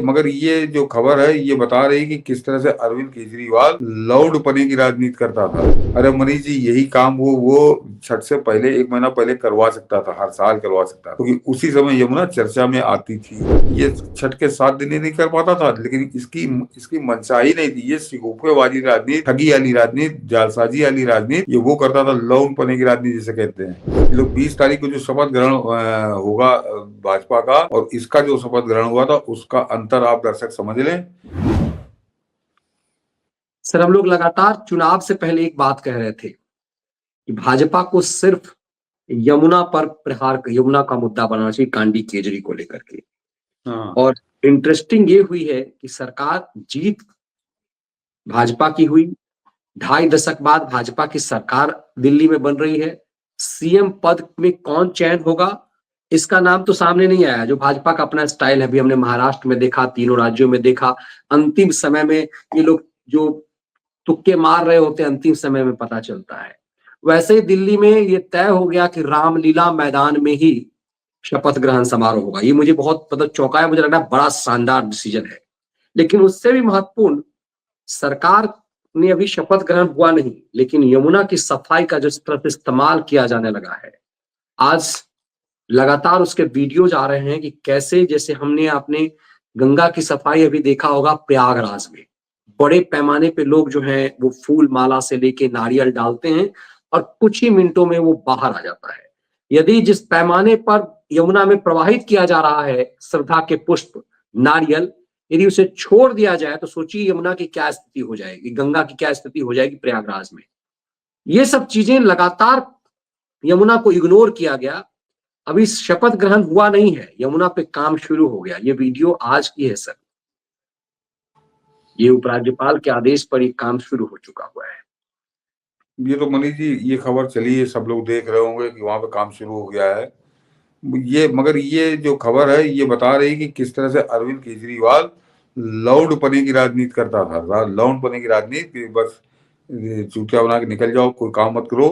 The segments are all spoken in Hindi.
मगर ये जो खबर है ये बता रही कि किस तरह से अरविंद केजरीवाल लौंड पने की राजनीति करता था। अरे मनीष जी, यही काम वो छठ से पहले 1 महीना पहले करवा सकता था, हर साल करवा सकता था, क्योंकि उसी समय यमुना चर्चा में आती थी। ये छठ के 7 दिन ही नहीं कर पाता था, लेकिन इसकी मंशा ही नहीं थी। ये सिगोफेबाजी राजनीति, ठगी वाली राजनीति, जालसाजी वाली राजनीति, ये वो करता था, लौंड पने की राजनीति जिसे कहते हैं। ये लोग 20 तारीख को जो शपथ ग्रहण होगा भाजपा का, और इसका जो शपथ ग्रहण हुआ था उसका अंतर आप दर्शक समझ लें। सर, हम लोग लगातार चुनाव से पहले एक बात कह रहे थे कि भाजपा को सिर्फ यमुना पर प्रहार, यमुना का मुद्दा बनाना चाहिए कांडी केजरी को लेकर के। और इंटरेस्टिंग ये हुई है कि सरकार जीत भाजपा की हुई, 2.5 दशक बाद भाजपा की सरकार दिल्ली में बन रही है। सीएम पद में कौन चयन होगा इसका नाम तो सामने नहीं आया, जो भाजपा का अपना स्टाइल है। अभी हमने महाराष्ट्र में देखा, तीनों राज्यों में देखा, अंतिम समय में ये लोग जो तुक्के मार रहे होते हैं अंतिम समय में पता चलता है। वैसे ही दिल्ली में ये तय हो गया कि रामलीला मैदान में ही शपथ ग्रहण समारोह होगा। ये मुझे बहुत चौंकाया, मुझे लग रहा है बड़ा शानदार डिसीजन है। लेकिन उससे भी महत्वपूर्ण, सरकार ने अभी शपथ ग्रहण हुआ नहीं, लेकिन यमुना की सफाई का जिस तरह से इस्तेमाल किया जाने लगा है, आज लगातार उसके वीडियोज आ रहे हैं कि कैसे, जैसे हमने अपने गंगा की सफाई अभी देखा होगा प्रयागराज में, बड़े पैमाने पे लोग जो हैं वो फूल माला से लेके नारियल डालते हैं और कुछ ही मिनटों में वो बाहर आ जाता है। यदि जिस पैमाने पर यमुना में प्रवाहित किया जा रहा है श्रद्धा के पुष्प, नारियल, यदि उसे छोड़ दिया जाए तो सोचिए यमुना की क्या स्थिति हो जाएगी, गंगा की क्या स्थिति हो जाएगी प्रयागराज में। ये सब चीजें लगातार यमुना को इग्नोर किया गया। अभी शपथ ग्रहण हुआ नहीं है, यमुना पे काम शुरू हो गया। ये वीडियो आज की है सर, ये उपराज्यपाल के आदेश पर ये काम शुरू हो चुका हुआ है। ये तो मनीष जी, ये खबर चली है, सब लोग देख रहे होंगे कि वहां पे काम शुरू हो गया है। मगर ये जो खबर है ये बता रही कि किस तरह से अरविंद केजरीवाल लौंड पने की राजनीति करता था। लौंड पने की राजनीति, बस चूतिया बना के निकल जाओ, कोई काम मत करो।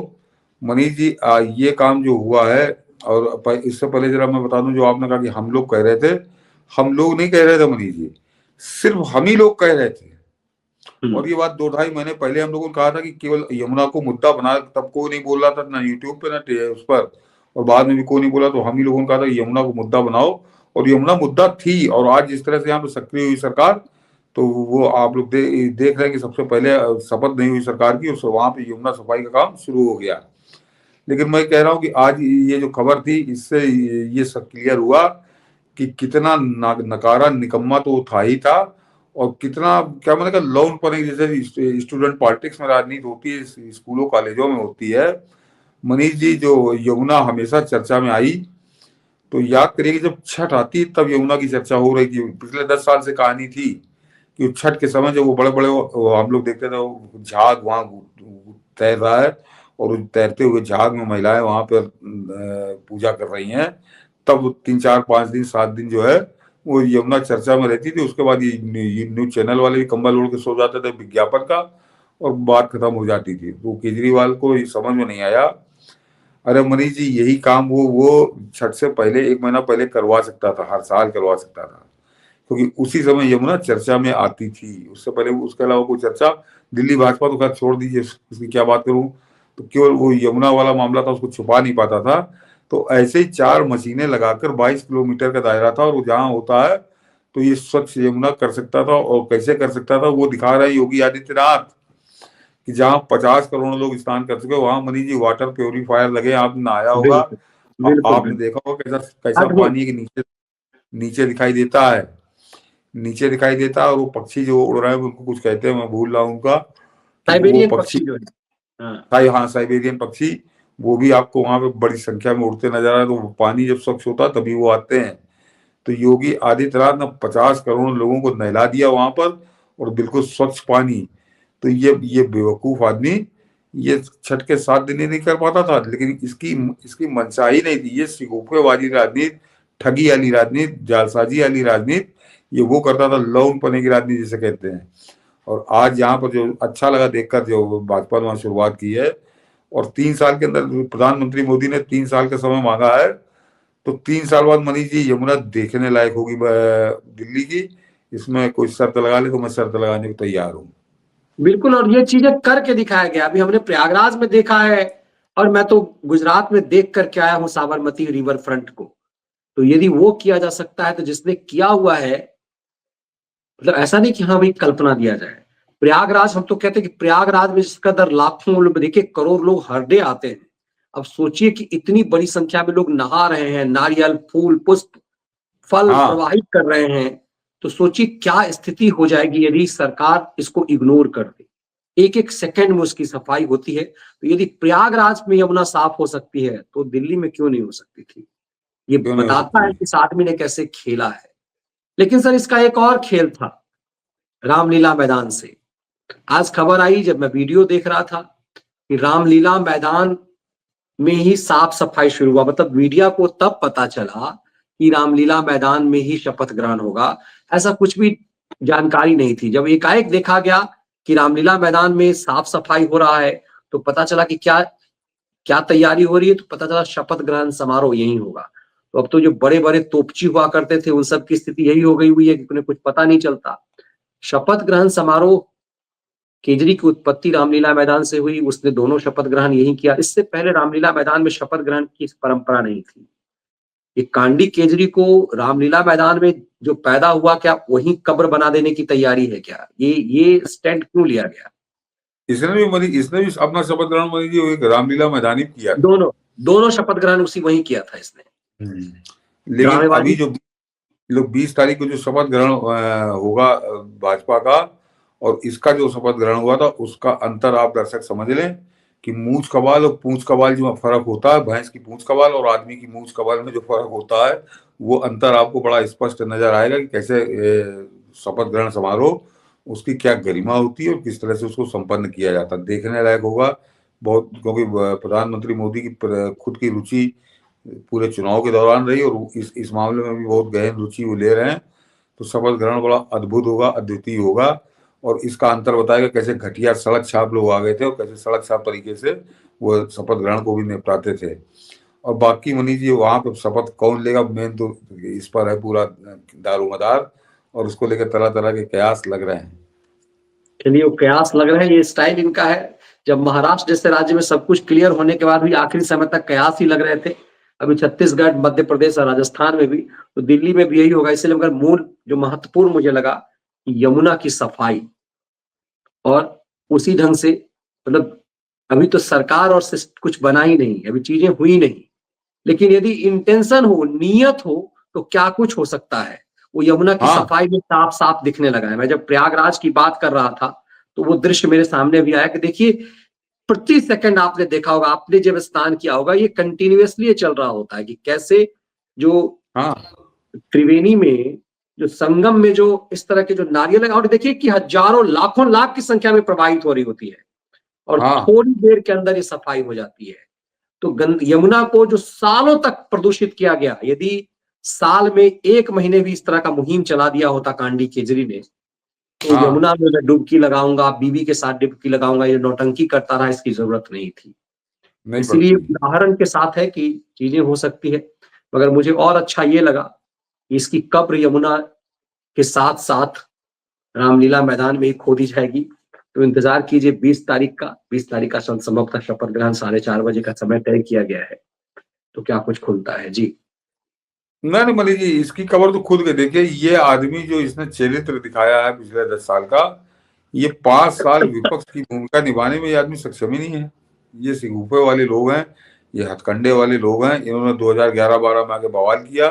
मनीष जी, ये काम जो हुआ है, और इससे पहले जरा मैं बता दूं, जो आपने कहा कि हम लोग कह रहे थे, हम लोग नहीं कह रहे थे मनीष जी, सिर्फ हम ही लोग कह रहे थे। और ये बात 2-2.5 महीने पहले हम लोगों ने कहा था कि केवल यमुना को मुद्दा बना, तब कोई नहीं बोल रहा था, ना यूट्यूब पे ना उस पर, और बाद में भी कोई नहीं बोला। तो हम ही लोगों ने कहा था कि यमुना को मुद्दा बनाओ, और यमुना मुद्दा थी। और आज जिस तरह से यहाँ पे सक्रिय हुई सरकार, तो वो आप लोग देख रहे हैं कि सबसे पहले शपथ नहीं हुई सरकार की, और वहां पे यमुना सफाई का काम शुरू हो गया। लेकिन मैं कह रहा हूँ कि आज ये जो खबर थी, इससे ये सब क्लियर हुआ कि कितना नकारा निकम्मा तो था ही था, और कितना, क्या मैंने कहा, लोन पने, जैसे स्टूडेंट पॉलिटिक्स में राजनीति होती है, स्कूलों कॉलेजों में होती है। मनीष जी, जो यमुना हमेशा चर्चा में आई, तो याद करिए कि जब छठ आती तब यमुना की चर्चा हो रही थी। पिछले 10 साल से कहानी थी कि छठ के समय जब वो बड़े बड़े हम लोग देखते थे, वो झाग वहां तैर रहा है, और तैरते हुए झाग में महिलाएं वहां पर पूजा कर रही हैं, तब 3, 4, 5 दिन 7 दिन जो है वो यमुना चर्चा में रहती थी। उसके बाद ये न्यूज चैनल वाले भी कंबल ओढ़ के सो जाते थे विज्ञापन का, और बात खत्म हो जाती थी। तो केजरीवाल को ये समझ में नहीं आया। अरे मनीष जी, यही काम वो छठ से पहले 1 महीना पहले करवा सकता था, हर साल करवा सकता था, क्योंकि उसी समय यमुना चर्चा में आती थी। उससे पहले, उसके अलावा कोई चर्चा, दिल्ली भाजपा तो खैर छोड़ दीजिए, उसकी क्या बात करूं, तो केवल वो यमुना वाला मामला था, उसको छुपा नहीं पाता था। तो ऐसे ही 4 मशीनें लगाकर 22 किलोमीटर का दायरा था, और वो जहां होता है तो ये स्वच्छ यमुना कर सकता था। और कैसे कर सकता था वो दिखा रहे योगी आदित्यनाथ, कि जहां 50 करोड़ लोग स्नान कर चुके, वहां मनीष जी वाटर प्योरीफायर लगे, आपने नहाया होगा, आपने देखा होगा कैसा कैसा पानी के नीचे नीचे दिखाई देता है, नीचे दिखाई देता है। और वो पक्षी जो उड़ रहे हैं, उनको कुछ कहते हैं, मैं भूल रहा हूँ उनका, वो पक्षी, हाँ, साइबेरियन पक्षी, वो भी आपको वहां पे बड़ी संख्या में उड़ते नजर आ रहे हैं। तो पानी जब स्वच्छ होता है तभी वो आते हैं। तो योगी आदित्यनाथ ने 50 करोड़ लोगों को नहला दिया वहां पर, और बिल्कुल स्वच्छ पानी। तो ये बेवकूफ आदमी ये छठ के 7 दिन ही नहीं कर पाता था, लेकिन इसकी मंशा ही नहीं थी। ये सिगोफेबाजी राजनीति, ठगी वाली राजनीति, जालसाजी वाली राजनीति, ये वो करता था, लौंड पने की राजनीति जिसे कहते हैं। और आज यहाँ पर जो अच्छा लगा देखकर, जो भाजपा ने वहां शुरुआत की है, और 3 साल के अंदर प्रधानमंत्री मोदी ने 3 साल का समय मांगा है, तो 3 साल बाद मनीष जी यमुना देखने लायक होगी दिल्ली की। इसमें कोई शर्त लगा ले तो मैं शर्त लगाने को तैयार हूँ। बिल्कुल, और ये चीजें करके दिखाया गया। अभी हमने प्रयागराज में देखा है, और मैं तो गुजरात में देख करके आया हूँ साबरमती रिवर फ्रंट को। तो यदि वो किया जा सकता है तो जिसने किया हुआ है, मतलब ऐसा नहीं कि हाँ भाई कल्पना दिया जाए। प्रयागराज, हम तो कहते हैं कि प्रयागराज में जिसका दर लाखों लोग, देखिए करोड़ लोग हर डे आते हैं। अब सोचिए कि इतनी बड़ी संख्या में लोग नहा रहे हैं, नारियल, फूल, पुष्प, फल हाँ, प्रवाहित कर रहे हैं। तो सोचिए क्या स्थिति हो जाएगी यदि सरकार इसको इग्नोर कर दे। एक एक सेकंड में उसकी सफाई होती है। तो यदि प्रयागराज में यमुना साफ हो सकती है तो दिल्ली में क्यों नहीं हो सकती थी? ये क्यों नहीं हो बताता है सकती? कि इस आदमी ने कैसे खेला है। लेकिन सर, इसका एक और खेल था रामलीला मैदान से। आज खबर आई जब मैं वीडियो देख रहा था कि रामलीला मैदान में ही साफ सफाई शुरू हुआ। मतलब मीडिया को तब पता चला कि रामलीला मैदान में ही शपथ ग्रहण होगा। ऐसा कुछ भी जानकारी नहीं थी। जब एकाएक देखा गया कि रामलीला मैदान में साफ सफाई हो रहा है तो पता चला कि क्या क्या तैयारी हो रही है। तो पता चला शपथ ग्रहण समारोह यही होगा। तो अब तो जो बड़े बड़े तोपची हुआ करते थे उन सब की स्थिति यही हो गई हुई है कि उन्हें कुछ पता नहीं चलता। शपथ ग्रहण समारोह, केजरी की उत्पत्ति रामलीला मैदान से हुई। उसने दोनों शपथ ग्रहण यही किया। इससे पहले रामलीला मैदान में शपथ ग्रहण की परंपरा नहीं थी। ये कांडी केजरी को रामलीला मैदान में जो पैदा हुआ, क्या वहीं कब्र बना देने की तैयारी है क्या? ये स्टैंड क्यों लिया गया? इसने भी अपना शपथ ग्रहण मनी जी एक रामलीला मैदान ही किया था। दोनों दोनों शपथ ग्रहण उसी वहीं किया था इसने। लेकिन अभी ड्रामेबाजी। जो लोग 20 तारीख को जो शपथ ग्रहण होगा भाजपा का, और इसका जो शपथ ग्रहण हुआ था उसका अंतर आप दर्शक समझ लें कि मूछ कबाल और पूंछ कबाल जो फर्क होता है, भैंस की पूंछ कबाल और आदमी की मूछ कबाल में जो फर्क होता है, वो अंतर आपको बड़ा स्पष्ट नजर आएगा कि कैसे शपथ ग्रहण समारोह, उसकी क्या गरिमा होती है और किस तरह से उसको संपन्न किया जाता है। देखने लायक होगा बहुत, क्योंकि प्रधानमंत्री मोदी की खुद की रुचि पूरे चुनाव के दौरान रही और इस मामले में भी बहुत गहन रुचि वो ले रहे हैं। तो शपथ ग्रहण बड़ा अद्भुत होगा, अद्वितीय होगा, और इसका अंतर बताएगा कैसे घटिया सड़क छाप लोग आ गए थे और कैसे सड़क छाप तरीके से वो शपथ ग्रहण को भी निपटाते थे। और बाकी मनीष जी वहां पे शपथ कौन लेगा, मेन तो इस पर है पूरा दारोमदार, और उसको लेकर तरह तरह के कयास लग रहे हैं। चलिए, वो कयास लग रहे हैं, ये स्टाइल इनका है। जब महाराष्ट्र जैसे राज्य में सब कुछ क्लियर होने के बाद भी आखिरी समय तक कयास ही लग रहे थे। अभी छत्तीसगढ़, मध्य प्रदेश और राजस्थान में भी, तो दिल्ली में भी यही होगा। इसलिए मगर मूल जो महत्वपूर्ण मुझे लगा कि यमुना की सफाई, और उसी ढंग से, मतलब अभी तो सरकार और कुछ बना ही नहीं, अभी चीजें हुई नहीं। लेकिन यदि इंटेंशन हो, नियत हो, तो क्या कुछ हो सकता है। वो यमुना की हाँ, सफाई में साफ साफ दिखने लगा है। मैं जब प्रयागराज की बात कर रहा था तो वो दृश्य मेरे सामने भी आया कि देखिए, प्रति सेकंड आपने देखा होगा, आपने जब स्नान किया होगा, ये कंटिन्यूअसली ये चल रहा होता है कि कैसे जो हाँ, त्रिवेणी में, जो संगम में जो इस तरह के जो नारियल है, और देखिए कि हजारों लाखों लाख की संख्या में प्रवाहित हो रही होती है और हाँ, थोड़ी देर के अंदर ये सफाई हो जाती है। तो यमुना को जो सालों तक प्रदूषित किया गया, यदि साल में 1 महीने भी इस तरह का मुहिम चला दिया होता कांडी केजरी ने, तो हाँ, यमुना में मैं डुबकी लगाऊंगा, बीबी के साथ डुबकी लगाऊंगा, ये नौटंकी करता रहा, इसकी जरूरत नहीं थी। नहीं इसीलिए पड़ती। उदाहरण के साथ है कि चीजें हो सकती है। मगर मुझे और अच्छा ये लगा कि इसकी कब्र यमुना के साथ साथ रामलीला मैदान में ही खोदी जाएगी। तो इंतजार कीजिए 20 तारीख का संभवतः शपथ ग्रहण 4:30 बजे का समय तय किया गया है। तो क्या कुछ खुलता है जी। नहीं मनीष जी, इसकी खबर तो खुद के देखिए, ये आदमी जो इसने चरित्र दिखाया है पिछले 10 साल का, ये 5 साल विपक्ष की भूमिका निभाने में ये आदमी सक्षम ही नहीं है। ये सिगुफे वाले लोग हैं, ये हथकंडे वाले लोग हैं। इन्होंने 2011-12 में आके बवाल किया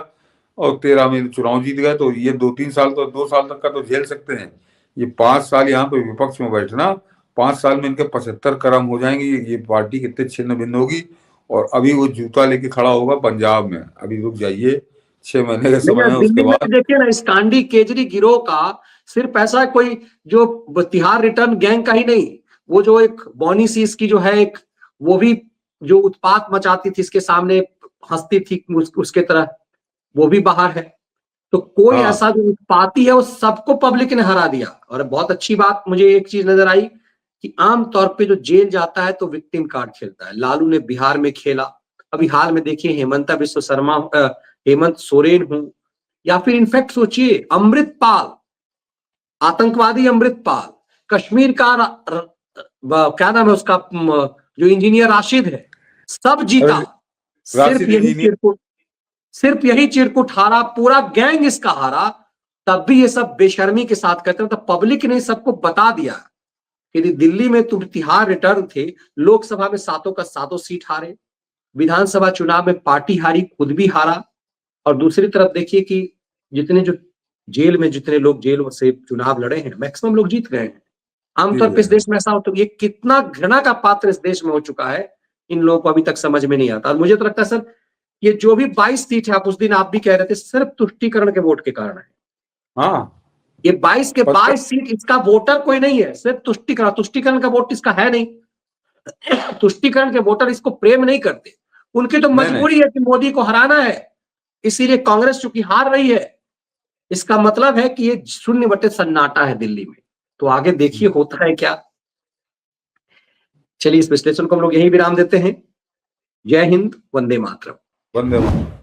और 13 में चुनाव जीत गए, तो ये 2-3 साल तो 2 साल तक का तो झेल सकते हैं। ये 5 साल यहाँ पे विपक्ष में बैठना, 5 साल में इनके 75 कर्म हो जाएंगे। ये पार्टी कितने छिन्न भिन्न होगी। और अभी वो जूता लेके खड़ा होगा पंजाब में, अभी रुक जाइए, 6 महीने का नहीं, समय है उसके दिल्ली में बाद। भी देखिए ना, इस कांडी केजरी गिरोह का सिर्फ ऐसा कोई जो तिहाड़ रिटर्न गैंग का ही नहीं, वो जो एक बॉनी सीस की जो है एक, वो भी जो उत्पात मचाती थी, इसके सामने हंसती थी उसके तरह, वो भी बाहर है। तो कोई हाँ, ऐसा जो उत्पाती है वो सबको पब्लिक ने हरा दिया। और बहुत अच्छी बात मुझे एक चीज नजर आई कि आमतौर पे जो जेल जाता है तो विक्टिम कार्ड खेलता है। लालू ने बिहार में खेला, अभी हाल में देखिए हेमंता बिस्व शर्मा, हेमंत सोरेन हूं, या फिर इनफैक्ट सोचिए अमृतपाल, आतंकवादी अमृतपाल, कश्मीर का क्या नाम है उसका, जो इंजीनियर राशिद है, सब जीता। सिर्फ यही चिरकुट हारा, पूरा गैंग इसका हारा। तब भी ये सब बेशर्मी के साथ कहते हैं। तो पब्लिक ने सबको बता दिया कि दिल्ली में तुम तिहाड़ रिटर्न थे, लोकसभा में 7 का 7 सीट हारे, विधानसभा चुनाव में पार्टी हारी, खुद भी हारा। और दूसरी तरफ देखिए कि जितने लोग जेल से चुनाव लड़े हैं, मैक्सिमम लोग जीत गए हैं। आमतौर पर इस देश में ऐसा होता है। ये कितना घृणा का पात्र इस देश में हो चुका है, इन लोगों को अभी तक समझ में नहीं आता। और मुझे तो लगता है सर, ये जो भी 22 सीट है, आप उस दिन आप भी कह रहे थे, सिर्फ तुष्टीकरण के वोट के कारण है। हाँ, ये 22 के 22 सीट, इसका वोटर कोई नहीं है, सिर्फ तुष्टीकरण का वोट इसका है नहीं। तुष्टीकरण के वोटर इसको प्रेम नहीं करते, उनकी तो मजबूरी है कि मोदी को हराना है, इसीलिए कांग्रेस चूंकि हार रही है। इसका मतलब है कि ये 0/सन्नाटा है दिल्ली में। तो आगे देखिए होता है क्या। चलिए, इस विश्लेषण को हम लोग यही विराम देते हैं। जय हिंद, वंदे मातरम। वंदे मातरम।